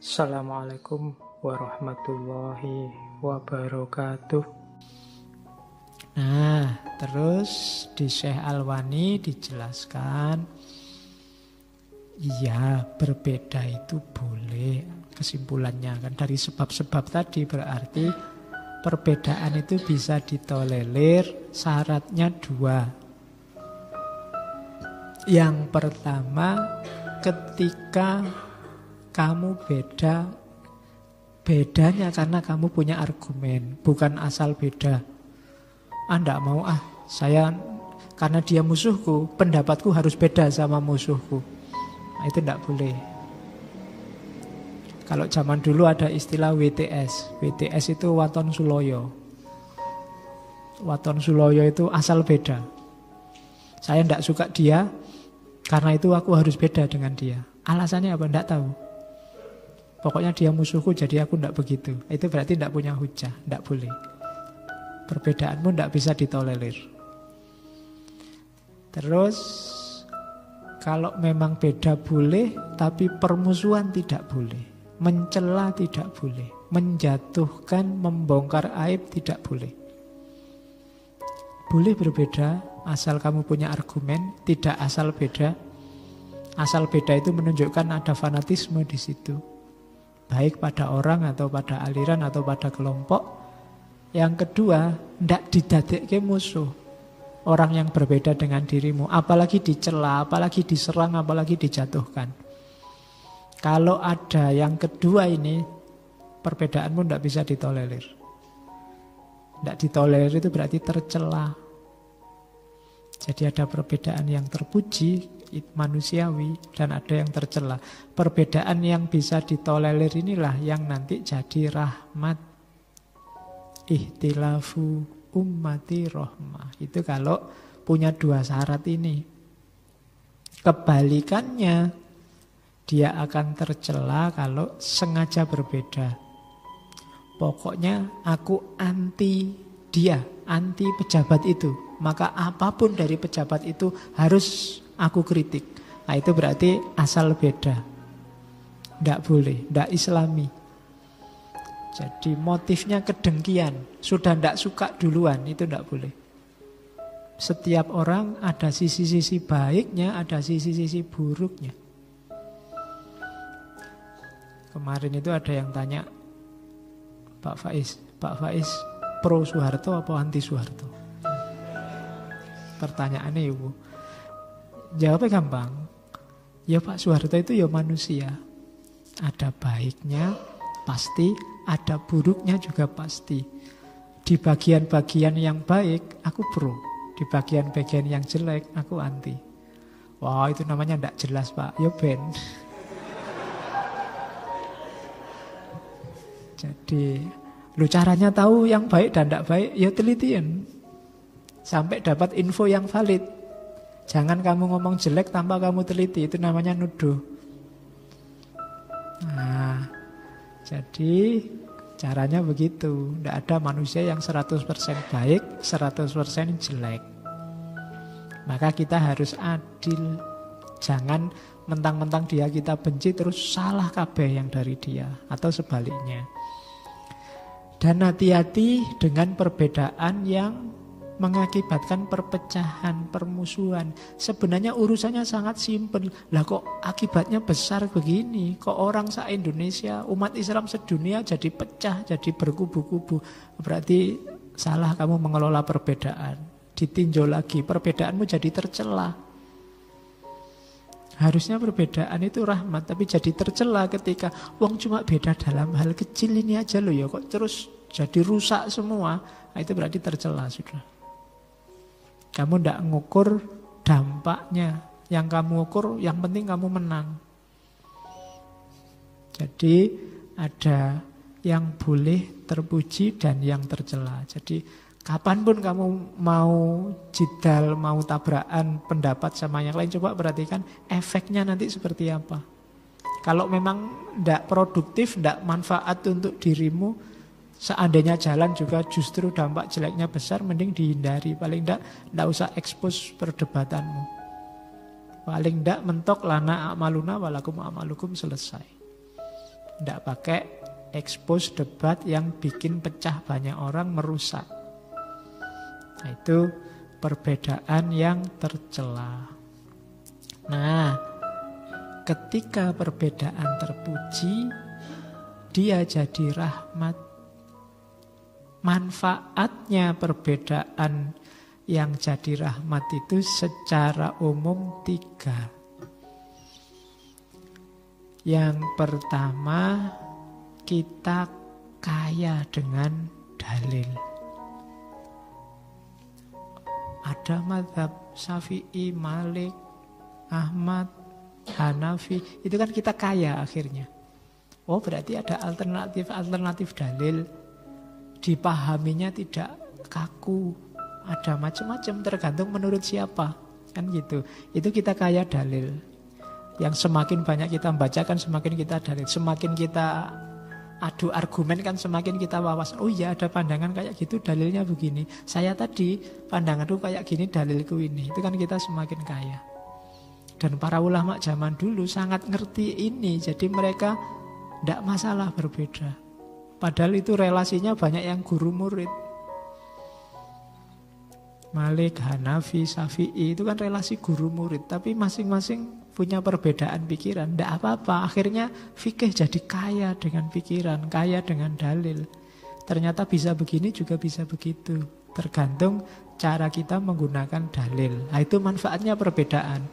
Assalamualaikum warahmatullahi wabarakatuh. Nah, terus di Syekh Al-Wani dijelaskan, iya berbeda itu boleh. Kesimpulannya kan dari sebab-sebab tadi berarti perbedaan itu bisa ditolerir, syaratnya dua. Yang pertama, ketika kamu bedanya karena kamu punya argumen, bukan asal beda. Enggak mau saya karena dia musuhku, pendapatku harus beda sama musuhku. Nah, itu enggak boleh. Kalau zaman dulu ada istilah WTS. WTS itu Waton Suloyo. Waton Suloyo itu asal beda. Saya enggak suka dia, karena itu aku harus beda dengan dia. Alasannya apa? Enggak tahu. Pokoknya dia musuhku, jadi aku tidak begitu. Itu berarti tidak punya hujah, tidak boleh. Perbedaanmu tidak bisa ditolerir. Terus, kalau memang beda boleh, tapi permusuhan tidak boleh. Mencela tidak boleh. Menjatuhkan, membongkar aib tidak boleh. Boleh berbeda, asal kamu punya argumen, tidak asal beda. Asal beda itu menunjukkan ada fanatisme di situ. Baik pada orang atau pada aliran atau pada kelompok. Yang kedua, tidak didadekke musuh orang yang berbeda dengan dirimu, apalagi dicela, apalagi diserang, apalagi dijatuhkan. Kalau ada yang kedua ini, perbedaanmu tidak bisa ditolerir. Tidak ditolerir itu berarti tercela. Jadi ada perbedaan yang terpuji, manusiawi, dan ada yang tercela. Perbedaan yang bisa ditolerir inilah yang nanti jadi rahmat. Ihtilafu ummati rahmah. Itu kalau punya dua syarat ini. Kebalikannya, dia akan tercela kalau sengaja berbeda. Pokoknya aku anti dia, anti pejabat itu. Maka apapun dari pejabat itu harus aku kritik. Nah, itu berarti asal beda. Tidak boleh, tidak islami. Jadi motifnya kedengkian. Sudah tidak suka duluan, itu tidak boleh. Setiap orang ada sisi-sisi baiknya, ada sisi-sisi buruknya. Kemarin itu ada yang tanya, Pak Faiz pro Soeharto apa anti Soeharto? Pertanyaannya Ibu. Jawabnya gampang. Ya Pak Soeharto itu ya manusia. Ada baiknya pasti, ada buruknya juga pasti. Di bagian-bagian yang baik aku pro, di bagian-bagian yang jelek aku anti. Wah, itu namanya tidak jelas Pak. Ya Ben. Jadi lu caranya tahu yang baik dan tidak baik, ya telitian sampai dapat info yang valid. Jangan kamu ngomong jelek tanpa kamu teliti, itu namanya nuduh. Nah, jadi caranya begitu. Tidak ada manusia yang 100% baik, 100% jelek. Maka kita harus adil. Jangan mentang-mentang dia kita benci terus salah kabeh yang dari dia, atau sebaliknya. Dan hati-hati dengan perbedaan yang mengakibatkan perpecahan, permusuhan. Sebenarnya urusannya sangat simpel. Lah kok akibatnya besar begini? Kok orang se-Indonesia, umat Islam sedunia jadi pecah, jadi berkubu-kubu? Berarti salah kamu mengelola perbedaan. Ditinjau lagi, perbedaanmu jadi tercela. Harusnya perbedaan itu rahmat, tapi jadi tercela ketika wong cuma beda dalam hal kecil ini aja loh ya, kok terus jadi rusak semua. Nah, itu berarti tercela sudah. Kamu tidak ngukur dampaknya. Yang kamu ukur, yang penting kamu menang. Jadi ada yang boleh terpuji dan yang tercela. Jadi kapanpun kamu mau jidal, mau tabrakan pendapat sama yang lain, coba perhatikan efeknya nanti seperti apa. Kalau memang tidak produktif, tidak manfaat untuk dirimu, seandainya jalan juga justru dampak jeleknya besar, mending dihindari. Paling tidak usah ekspos perdebatanmu. Paling tidak mentok lana amaluna walakum amalukum, selesai. Tidak pakai expose debat yang bikin pecah banyak orang, merusak. Nah, itu perbedaan yang tercela. Nah, ketika perbedaan terpuji, dia jadi rahmat. Manfaatnya perbedaan yang jadi rahmat itu secara umum 3. Yang pertama, kita kaya dengan dalil. Ada mazhab Syafi'i, Malik, Ahmad, Hanafi, itu kan kita kaya akhirnya. Oh, berarti ada alternatif dalil. Dipahaminya tidak kaku. Ada macam-macam, tergantung menurut siapa. Kan gitu. Itu kita kaya dalil. Yang semakin banyak kita bacakan, semakin kita dalil. Semakin kita adu argumen kan semakin kita wawasan. Oh iya, ada pandangan kayak gitu, dalilnya begini. Saya tadi pandanganku kayak gini, dalilku ini. Itu kan kita semakin kaya. Dan para ulama zaman dulu sangat ngerti ini. Jadi mereka tidak masalah berbeda. Padahal itu relasinya banyak yang guru murid. Malik, Hanafi, Syafi'i itu kan relasi guru murid. Tapi masing-masing punya perbedaan pikiran. Tidak apa-apa. Akhirnya fikih jadi kaya dengan pikiran, kaya dengan dalil. Ternyata bisa begini juga bisa begitu. Tergantung cara kita menggunakan dalil. Nah, itu manfaatnya perbedaan.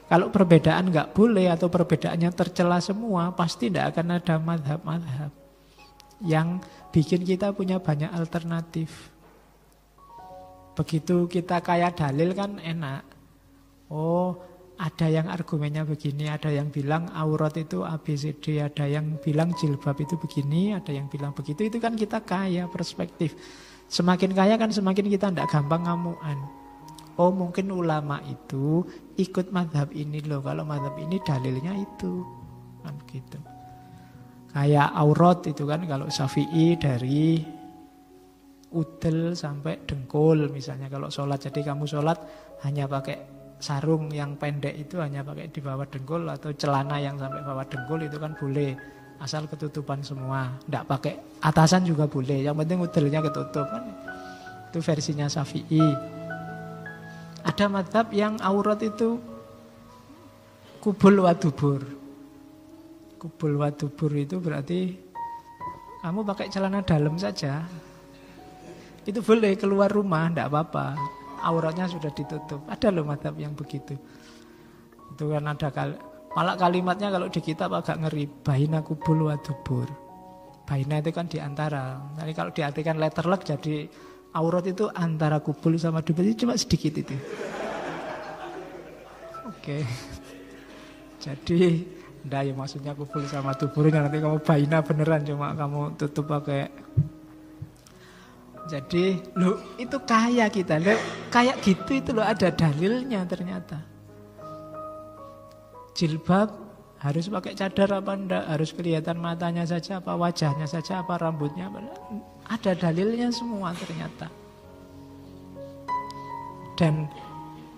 Kalau perbedaan nggak boleh atau perbedaannya tercela semua, pasti tidak akan ada mazhab-mazhab yang bikin kita punya banyak alternatif. Begitu kita kaya dalil kan enak. Oh, ada yang argumennya begini, ada yang bilang aurat itu ABCD, ada yang bilang jilbab itu begini, ada yang bilang begitu. Itu kan kita kaya perspektif. Semakin kaya kan semakin kita tidak gampang ngamuan. Oh, mungkin ulama itu ikut mazhab ini loh. Kalau mazhab ini dalilnya itu. Kan gitu. Kayak aurat itu kan kalau Syafi'i dari udel sampai dengkul misalnya kalau sholat. Jadi kamu sholat hanya pakai sarung yang pendek itu hanya pakai di bawah dengkul, atau celana yang sampai bawah dengkul itu kan boleh. Asal ketutupan semua. Tidak pakai atasan juga boleh. Yang penting udelnya ketutup kan. Itu versinya Syafi'i. Ada mazhab yang aurat itu kubul wa dubur. Kubul wa dubur itu berarti kamu pakai celana dalam saja. Itu boleh keluar rumah, tidak apa-apa. Auratnya sudah ditutup. Ada loh mazhab yang begitu. Itu kan ada malah kalimatnya kalau di kitab agak ngeri. Baina kubul wa dubur. Baina itu kan di antara. Jadi kalau diartikan letterlock jadi aurat itu antara kubul sama dubur, itu cuma sedikit itu. Oke. Jadi ndak ya maksudnya kubul sama duburnya nanti kamu baina beneran cuma kamu tutup pakai. Jadi lo itu kaya kita, lo kayak gitu itu lo ada dalilnya ternyata. Jilbab harus pakai cadar apa enggak, harus kelihatan matanya saja apa wajahnya saja apa rambutnya apa. Ada dalilnya semua ternyata. Dan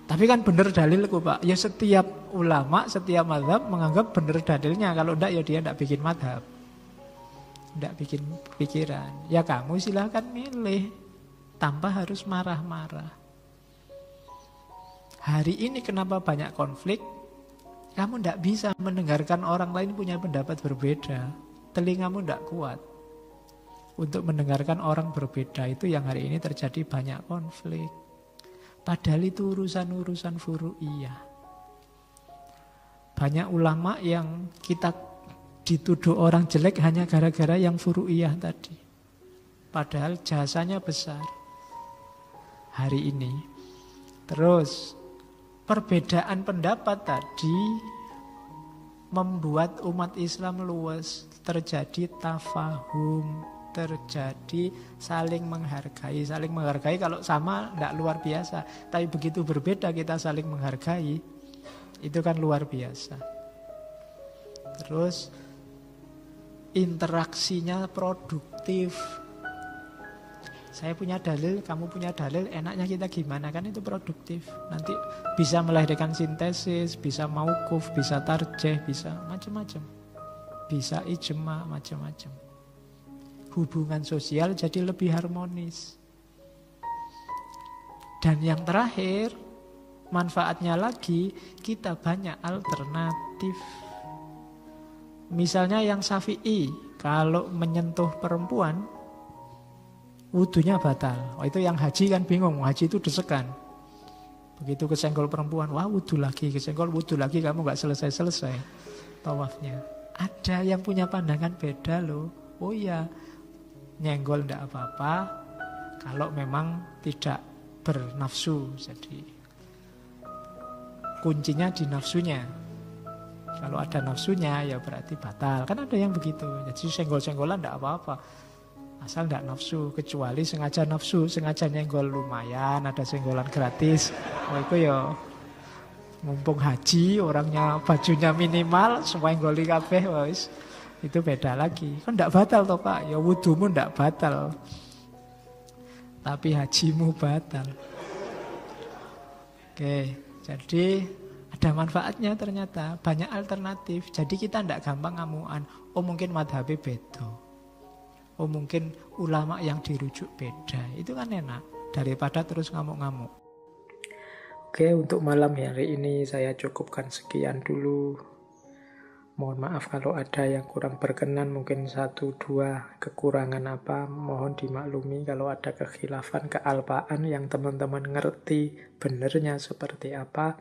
tapi kan benar dalilku Pak. Ya setiap ulama, setiap mazhab menganggap benar dalilnya. Kalau enggak ya dia enggak bikin mazhab. Enggak bikin pikiran. Ya kamu silahkan milih. Tanpa harus marah-marah. Hari ini kenapa banyak konflik? Kamu enggak bisa mendengarkan orang lain punya pendapat berbeda. Telingamu enggak kuat untuk mendengarkan orang berbeda. Itu yang hari ini terjadi banyak konflik. Padahal itu urusan-urusan furu'iyah. Banyak ulama yang kita dituduh orang jelek hanya gara-gara yang furu'iyah tadi. Padahal jasanya besar hari ini. Terus perbedaan pendapat tadi membuat umat Islam luas. Terjadi tafahum, terjadi saling menghargai. Saling menghargai kalau sama tidak luar biasa. Tapi begitu berbeda kita saling menghargai, itu kan luar biasa. Terus interaksinya produktif. Saya punya dalil, kamu punya dalil, enaknya kita gimana, kan itu produktif. Nanti bisa melahirkan sintesis, bisa mauquf, bisa tarjih, bisa macam-macam. bisa ijma, macam-macam. Hubungan sosial jadi lebih harmonis. Dan yang terakhir, manfaatnya lagi, kita banyak alternatif. Misalnya yang Syafi'i, kalau menyentuh perempuan, wudunya batal. Oh, itu yang haji kan bingung, haji itu desekan. Begitu kesenggol perempuan, wah wudu lagi, kesenggol wudu lagi, kamu gak selesai-selesai tawafnya. Ada yang punya pandangan beda loh. Oh iya, nyenggol ndak apa-apa kalau memang tidak bernafsu. Jadi kuncinya di nafsunya. Kalau ada nafsunya ya berarti batal. Kan ada yang begitu. Jadi senggol-senggolan ndak apa-apa asal ndak nafsu. Kecuali sengaja nafsu, sengaja nyenggol lumayan, ada senggolan gratis. Oh itu ya mumpung haji, orangnya bajunya minimal, semua nyenggoli kabeh wis. Itu beda lagi. Kan ndak batal toh Pak. Ya wudumu ndak batal. Tapi hajimu batal. Oke, jadi ada manfaatnya ternyata. Banyak alternatif. Jadi kita ndak gampang ngamuan. Oh mungkin madhabnya beda. Oh mungkin ulama yang dirujuk beda. Itu kan enak. Daripada terus ngamuk-ngamuk. Oke, untuk malam hari ini saya cukupkan sekian dulu. Mohon maaf kalau ada yang kurang berkenan, mungkin 1-2 kekurangan apa, mohon dimaklumi. Kalau ada kekhilafan, kealpaan yang teman-teman ngerti benernya seperti apa,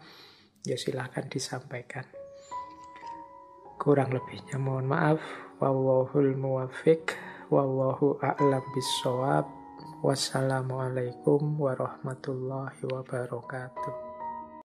ya silahkan disampaikan. Kurang lebihnya mohon maaf. Wallahul muwaffiq, wallahu a'lam bissawab. Wassalamualaikum warahmatullahi wabarakatuh.